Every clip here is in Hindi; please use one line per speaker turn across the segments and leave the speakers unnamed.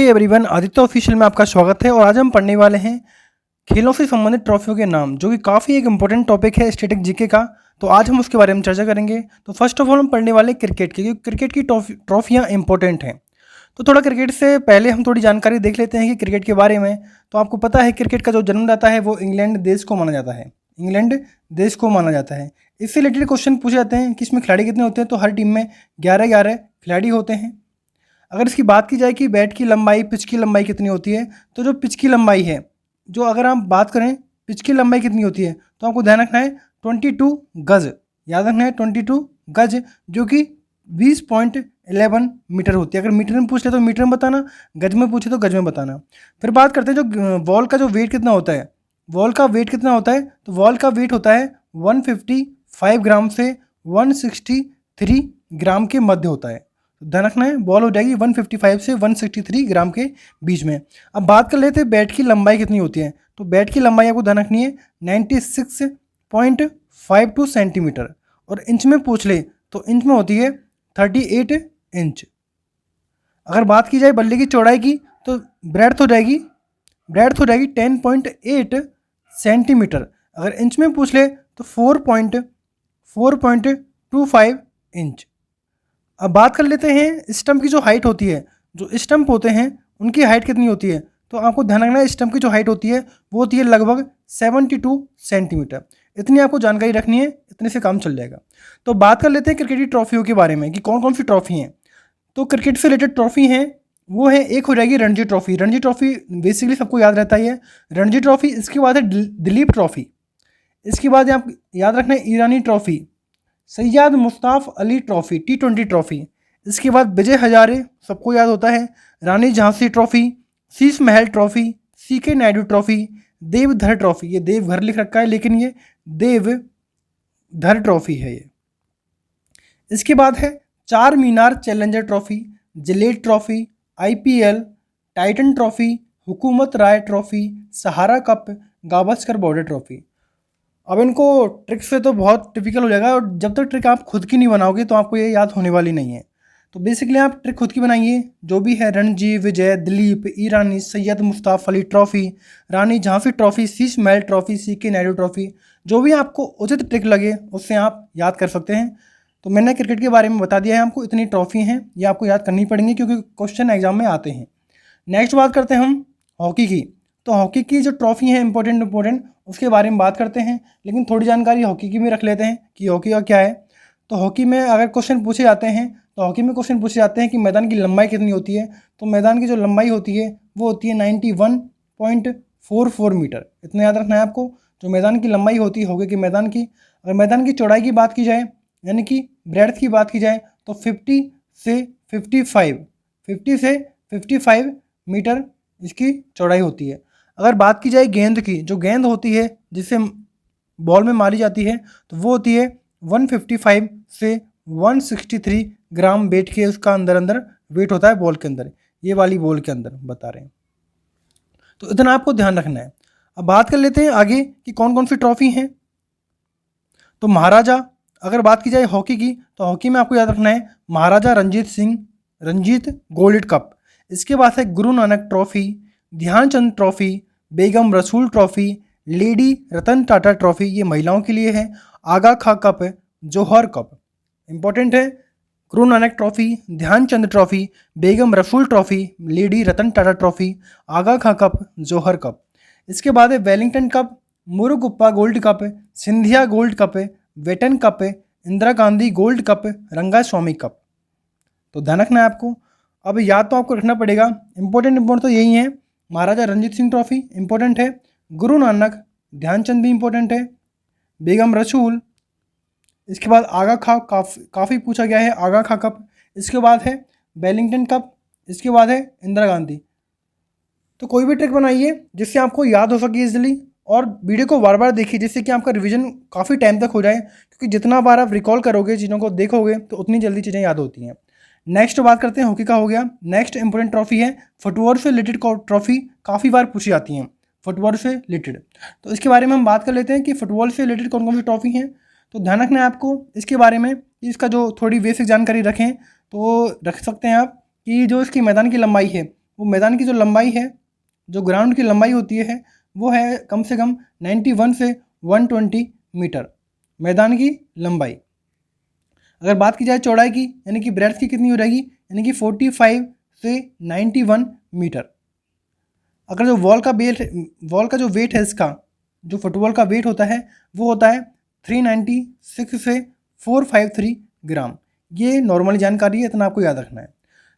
एवरीवन, आदित्य ऑफिशियल में आपका स्वागत है। और आज हम पढ़ने वाले हैं खेलों से संबंधित ट्रॉफियों के नाम, जो कि काफ़ी एक इंपॉर्टेंट टॉपिक है स्टैटिक जीके का। तो आज हम उसके बारे में चर्चा करेंगे। तो फर्स्ट ऑफ ऑल हम पढ़ने वाले क्रिकेट की, क्योंकि क्रिकेट की ट्रॉफियाँ इंपॉर्टेंट हैं। तो थोड़ा क्रिकेट से पहले हम थोड़ी जानकारी देख लेते हैं कि क्रिकेट के बारे में। तो आपको पता है क्रिकेट का जो जन्मदाता है वो इंग्लैंड देश को माना जाता है। इंग्लैंड देश को माना जाता है। इससे रिलेटेड क्वेश्चन पूछे जाते हैं कि इसमें खिलाड़ी कितने होते हैं। तो हर टीम में 11-11 खिलाड़ी होते हैं। अगर इसकी बात की जाए कि बैट की लंबाई, पिच की लंबाई कितनी होती है, तो जो पिच की लंबाई है, जो अगर हम बात करें पिच की लंबाई कितनी होती है, तो आपको ध्यान रखना है 22 गज। याद रखना है 22 गज, जो कि 20.11 मीटर होती है। अगर मीटर में पूछ ले तो मीटर में बताना, गज में पूछे तो गज में बताना। फिर बात करते हैं जो बॉल का जो वेट कितना होता है। बॉल का वेट कितना होता है, तो बॉल का वेट होता है 155 ग्राम से 163 ग्राम के मध्य होता है। ध्यान रखना है, बॉल हो जाएगी 155 से 163 ग्राम के बीच में। अब बात कर लेते हैं बैट की लंबाई कितनी होती है। तो बैट की लंबाई आपको ध्यान रखनी है 96.52 सेंटीमीटर। और इंच में पूछ ले तो इंच में होती है 38 इंच। अगर बात की जाए बल्ले की चौड़ाई की, तो ब्रेड्थ हो जाएगी 10.8 सेंटीमीटर। अगर इंच में पूछ ले तो 4.25 इंच। अब बात कर लेते हैं स्टंप की जो हाइट होती है। जो स्टंप होते हैं उनकी हाइट कितनी होती है, तो आपको ध्यान रखना है स्टंप की जो हाइट होती है वो होती है लगभग 72 सेंटीमीटर। इतनी आपको जानकारी रखनी है, इतने से काम चल जाएगा। तो बात कर लेते हैं क्रिकेट की ट्रॉफियों के बारे में कि कौन कौन सी ट्रॉफी हैं। तो क्रिकेट से रिलेटेड ट्रॉफी हैं वो है, एक हो जाएगी Ranji trophy. Ranji trophy basically सबको याद रहता ही है, रणजी ट्रॉफी। इसके बाद है दिलीप ट्रॉफी। इसके बाद आप याद रखना है Irani trophy, Syed Mushtaq Ali trophy, T20 trophy. इसके बाद विजय हजारे, सबको याद होता है, रानी Jhansi trophy, Sheesh Mahal trophy, CK Naidu trophy, Deodhar trophy. ये देवघर लिख रखा है लेकिन ये देवधर ट्रॉफी है ये। इसके बाद है Charminar challenger trophy, Gillette trophy, IPL, Titan trophy, Hukumat Rai trophy, Sahara cup, Gavaskar Border trophy. अब इनको ट्रिक से तो बहुत टिपिकल हो जाएगा, और जब तक ट्रिक आप खुद की नहीं बनाओगे तो आपको ये याद होने वाली नहीं है। तो बेसिकली आप ट्रिक खुद की बनाइए, जो भी है रणजी, विजय, दिलीप, ईरानी, सैयद मुश्ताक अली ट्रॉफी, रानी Jhansi trophy, Sheesh Mahal trophy, CK Naidu trophy. जो भी आपको उचित ट्रिक लगे उससे आप याद कर सकते हैं। तो मैंने क्रिकेट के बारे में बता दिया है आपको, इतनी ट्रॉफी हैं, ये आपको याद करनी पड़ेंगी क्योंकि क्वेश्चन एग्जाम में आते हैं। नेक्स्ट बात करते हैं हम हॉकी की। तो हॉकी की जो ट्रॉफी है इंपॉर्टेंट उसके बारे में बात करते हैं, लेकिन थोड़ी जानकारी हॉकी की भी रख लेते हैं कि हॉकी का क्या है। तो हॉकी में अगर क्वेश्चन पूछे जाते हैं, तो हॉकी में क्वेश्चन पूछे जाते हैं कि मैदान की लंबाई कितनी होती है। तो मैदान की जो लंबाई होती है वो होती है 91.44 मीटर। इतना याद रखना है आपको, जो मैदान की लंबाई होती है हॉकी के मैदान की। अगर मैदान की चौड़ाई की बात की जाए, यानी कि ब्रेड्थ की बात की जाए, तो 50 से 55 मीटर इसकी चौड़ाई होती है। अगर बात की जाए गेंद की, जो गेंद होती है जिससे बॉल में मारी जाती है, तो वो होती है 155 से 163 ग्राम वेट के, उसका अंदर वेट होता है बॉल के अंदर। ये वाली बॉल के अंदर बता रहे हैं, तो इतना आपको ध्यान रखना है। अब बात कर लेते हैं आगे कि कौन कौन सी ट्रॉफी हैं। तो महाराजा, अगर बात की जाए हॉकी की, तो हॉकी में आपको याद रखना है महाराजा रंजीत गोल्ड कप। इसके बाद है Guru Nanak trophy, Dhyanchand trophy, Begum Rasul trophy, lady Ratan Tata trophy, ये महिलाओं के लिए है। Aga Khan cup, Jauhar cup. Important है, Guru Nanak trophy, Dhyanchand trophy, Begum Rasul trophy, lady Ratan Tata trophy, Aga Khan cup, Jauhar cup. इसके बाद है Wellington cup, Murugappa gold cup, Scindia gold cup, वेटन cup, Indira Gandhi gold cup, Rangaswamy cup. तो ध्यान रखना है आपको। अब याद तो आपको रखना पड़ेगा, इंपॉर्टेंट तो यही है। महाराजा रंजीत सिंह ट्रॉफी इंपॉर्टेंट है, गुरु नानक, ध्यानचंद भी इंपॉर्टेंट है, बेगम रसूल। इसके बाद आगा खां, काफ़ी पूछा गया है, आगा खां कप। इसके बाद है वेलिंगटन कप। इसके बाद है इंदिरा गांधी। तो कोई भी ट्रिक बनाइए जिससे आपको याद हो सके इजीली, और वीडियो को बार बार देखिए जिससे कि आपका रिवीजन काफ़ी टाइम तक हो जाए, क्योंकि जितना बार आप रिकॉल करोगे, चीज़ों को देखोगे, तो उतनी जल्दी चीज़ें याद होती हैं। नेक्स्ट बात करते हैं हॉकी का हो गया। नेक्स्ट इंपॉर्टेंट ट्रॉफी है फुटबॉल से रिलेटेड ट्रॉफी, काफ़ी बार पूछी जाती हैं फुटबॉल से रिलेटेड। तो इसके बारे में हम बात कर लेते हैं कि फुटबॉल से रिलेटेड कौन कौन सी ट्रॉफी हैं। तो ध्यान रखना है आपको इसके बारे में कि इसका जो थोड़ी बेसिक जानकारी रखें तो रख सकते हैं आप, कि जो इसकी मैदान की लंबाई है वो मैदान की जो लंबाई है, जो ग्राउंड की लंबाई होती है, वो है कम से कम 91 से 120 मीटर मैदान की लंबाई। अगर बात की जाए चौड़ाई की, यानी कि ब्रेड्थ की कितनी हो जाएगी, यानी कि 45 से 91 मीटर। अगर जो वॉल का जो वेट है इसका, जो फुटबॉल का वेट होता है वो होता है 396 से 453 ग्राम। ये नॉर्मल जानकारी है, इतना आपको याद रखना है।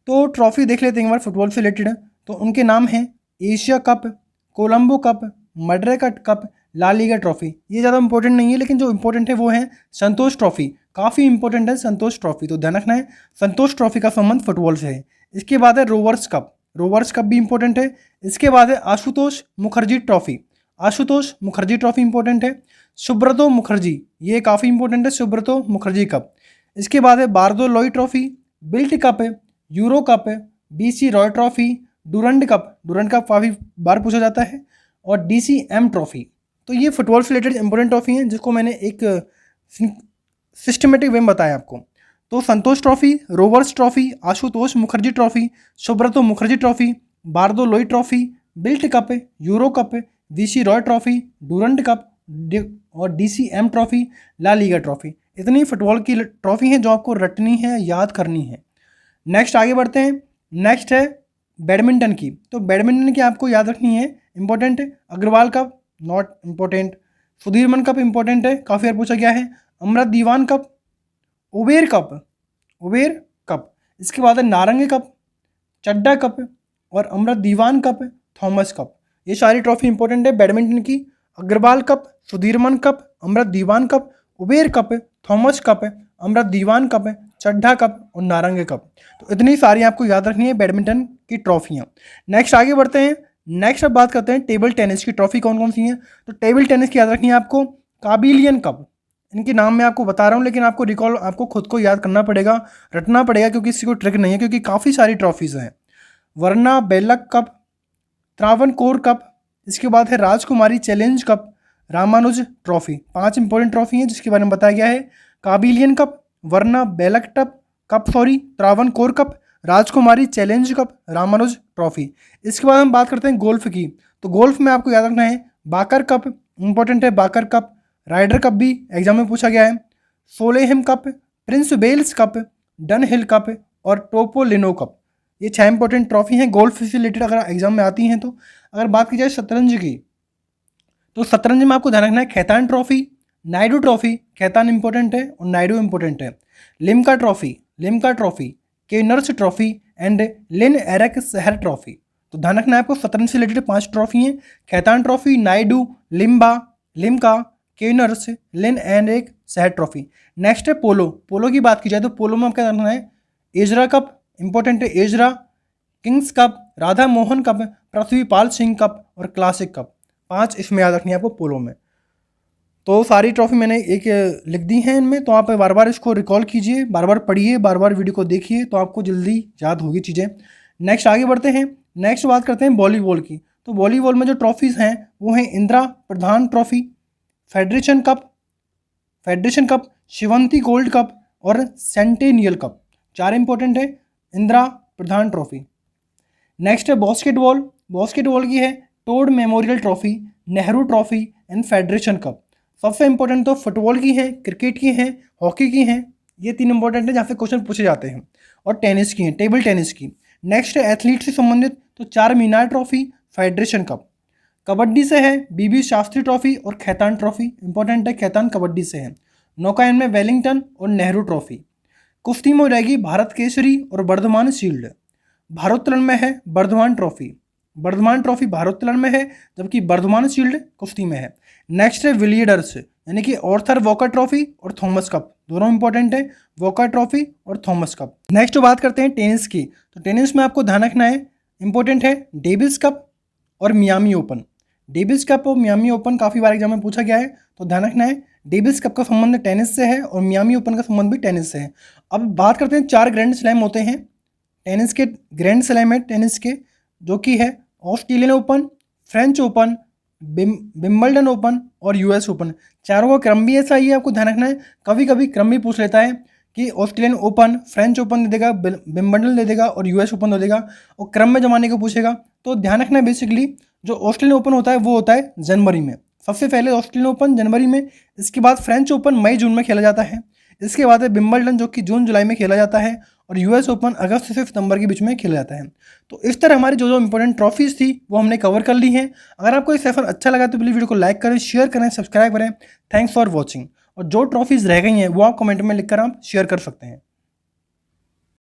तो ट्रॉफी देख लेते हैं एक बार फुटबॉल से रिलेटेड। तो उनके नाम हैं Asia cup, Colombo cup, Madrid cup, La Liga trophy. ये ज़्यादा इंपॉर्टेंट नहीं है, लेकिन जो इंपॉर्टेंट है वो है संतोष ट्रॉफी। काफ़ी इंपॉर्टेंट है संतोष ट्रॉफी, तो ध्यान रखना है संतोष ट्रॉफी का संबंध फुटबॉल से है। इसके बाद है रोवर्स कप, रोवर्स कप भी इंपॉर्टेंट है। इसके बाद है Ashutosh Mukherjee trophy, Ashutosh Mukherjee trophy important है। सुब्रतो मुखर्जी, ये काफ़ी इंपॉर्टेंट है सुब्रतो मुखर्जी कप। इसके बाद है बारदोलोई ट्रॉफी, बिल्ट कप है, यूरो कप है, BC Roy trophy, Durand cup काफ़ी बार पूछा जाता है, और डीसीएम ट्रॉफी। तो ये फुटबॉल से रिलेटेड इंपॉर्टेंट ट्रॉफी हैं जिसको मैंने एक सिस्टमेटिक वे में बताया आपको। तो Santosh trophy, Rovers trophy, Ashutosh Mukherjee trophy, Subroto Mukherjee trophy, Bordoloi trophy, बिल्ट cup, Euro cup, VC Roy trophy, Durand cup और DCM trophy, La Liga trophy. इतनी फुटबॉल की ट्रॉफी हैं जो आपको रटनी है, याद करनी है। नेक्स्ट आगे बढ़ते हैं। नेक्स्ट है बैडमिंटन की। तो बैडमिंटन की आपको याद रखनी है, इंपॉर्टेंट है। Agarwal cup not important, Sudirman cup important है, काफ़ी बार पूछा गया है। Amrit Diwan cup, Uber cup. इसके बाद है नारंगी कप, चड्डा कप और Amrit Diwan cup, Thomas cup. ये सारी ट्रॉफी इंपॉर्टेंट है बैडमिंटन की। Agarwal cup, Sudirman cup, Amrit Diwan cup, Uber cup, Thomas cup, Amrit Diwan cup, Chadha cup और नारंगी कप। तो इतनी सारी आपको याद रखनी है बैडमिंटन की ट्रॉफियाँ। नेक्स्ट आगे बढ़ते हैं। नेक्स्ट अब बात करते हैं टेबल टेनिस की ट्रॉफी कौन कौन सी हैं। तो टेबल टेनिस की याद रखनी है आपको काबिलियन कप। इनके नाम मैं आपको बता रहा हूँ, लेकिन आपको खुद को याद करना पड़ेगा, रटना पड़ेगा, क्योंकि इसकी कोई ट्रिक नहीं है, क्योंकि काफ़ी सारी ट्रॉफीज़ हैं। वरना बेलक कप, त्रावणकोर कप, इसके बाद है Rajkumari challenge cup, Ramanuj trophy. 5 important trophy हैं जिसके बारे में बताया गया है। काबिलियन कप, वरना बेलक कप, त्रावणकोर कप, राजकुमारी चैलेंज कप, रामानुज ट्रॉफी। इसके बाद हम बात करते हैं गोल्फ की। तो गोल्फ में आपको याद रखना है बाकर कप इंपॉर्टेंट है, बाकर कप। राइडर कप भी एग्जाम में पूछा गया है। Solheim cup, Prince Wales cup, Dunhill cup और टोपोलिनो कप। ये 6 इंपॉर्टेंट ट्रॉफी हैं गोल्फ से रिलेटेड, अगर एग्जाम में आती हैं तो। अगर बात की जाए शतरंज की, तो शतरंज में आपको ध्यान रखना है Khaitan trophy, Naidu trophy. Khaitan important है और नायडू इंपॉर्टेंट है। लिम्का ट्रॉफी, केनर्स ट्रॉफी एंड लिन एरक शहर ट्रॉफी। तो ध्यान रखना है आपको शतरंज से रिलेटेड 5 ट्रॉफी हैं। खैतान ट्रॉफी, नायडू, लिम्का, केनर्स, लिन एंड एक शहर ट्रॉफी। नेक्स्ट है पोलो की बात की जाए तो पोलो में आपका रखना है एजरा कप इंपॉर्टेंट है, Ezra, Kings cup, Radha Mohan cup, Prithvipal Singh cup और क्लासिक कप। 5 इसमें याद रखनी है आपको पोलो में। तो सारी ट्रॉफी मैंने एक लिख दी हैं इनमें, तो आप बार बार इसको रिकॉल कीजिए, बार बार पढ़िए, बार बार वीडियो को देखिए, तो आपको जल्दी याद होगी चीज़ें। नेक्स्ट आगे बढ़ते हैं। नेक्स्ट बात करते हैं वॉलीबॉल की। तो वॉलीबॉल में जो ट्रॉफीज़ हैं वो हैं Indira Pradhan trophy, federation cup, Shivanti gold cup और सेंटेनियल कप। 4 इंपॉर्टेंट है इंदिरा प्रधान ट्रॉफी। नेक्स्ट है बास्केटबॉल की है Todd memorial trophy, Nehru trophy and federation cup. सबसे इंपॉर्टेंट तो फुटबॉल की हैं, क्रिकेट की हैं, हॉकी की हैं, ये 3 इंपॉर्टेंट है जहाँ से क्वेश्चन पूछे जाते हैं, और टेनिस की हैं, टेबल टेनिस की। नेक्स्ट है एथलीट से संबंधित, तो 4 मीनार ट्रॉफी, फेडरेशन कप। कबड्डी से है बीबी शास्त्री ट्रॉफी और खैतान ट्रॉफी, इंपॉर्टेंट है खैतान कबड्डी से है। नौकायन में वेलिंगटन और नेहरू ट्रॉफी। कुश्ती में हो जाएगी भारत केसरी और वर्धमान शील्ड। भारोत्तोलन में है वर्धमान ट्रॉफी भारोत्तोलन में है, जबकि वर्धमान शील्ड कुश्ती में है। नेक्स्ट है विलियर्ड्स यानी कि ऑर्थर वॉकर ट्रॉफी और थॉमस कप, दोनों इंपॉर्टेंट है, वॉकर ट्रॉफी और थॉमस कप। नेक्स्ट बात करते हैं टेनिस की। तो टेनिस में आपको ध्यान रखना है इंपॉर्टेंट है डेविस कप और मियामी ओपन। डेविस कप और मियामी ओपन काफ़ी बार एग्जाम में पूछा गया है, तो ध्यान रखना है डेविस कप का संबंध टेनिस से है और मियामी ओपन का संबंध भी टेनिस से है। अब बात करते हैं 4 ग्रैंड स्लैम होते हैं टेनिस के, ग्रैंड स्लैम है टेनिस के, जो कि है Australian open, French open, Wimbledon open और यूएस ओपन। चारों का क्रम भी ऐसा ही है, आपको ध्यान रखना है। कभी कभी क्रम भी पूछ लेता है कि ऑस्ट्रेलियन ओपन, फ्रेंच ओपन दे देगा, विंबलडन दे देगा और यूएस ओपन दे देगा, और क्रम में जमाने को पूछेगा। तो ध्यान रखना बेसिकली जो ऑस्ट्रेलियन ओपन होता है वो होता है जनवरी में, सबसे पहले ऑस्ट्रेलियन ओपन जनवरी में, इसके बाद फ्रेंच ओपन मई जून में खेला जाता है, इसके बाद है विंबलडन जो कि जून जुलाई में खेला जाता है, और यूएस ओपन अगस्त से सितंबर के बीच में खेला जाता है। तो इस तरह हमारी जो जो इंपॉर्टेंट ट्रॉफीज़ थी वो हमने कवर कर ली हैं। अगर आपको ये सेशन अच्छा लगा तो प्लीज़ वीडियो को लाइक करें, शेयर करें, सब्सक्राइब करें। Thanks for watching. और जो ट्रॉफीज़ रह गई हैं वो आप कमेंट में लिखकर आप शेयर कर सकते हैं।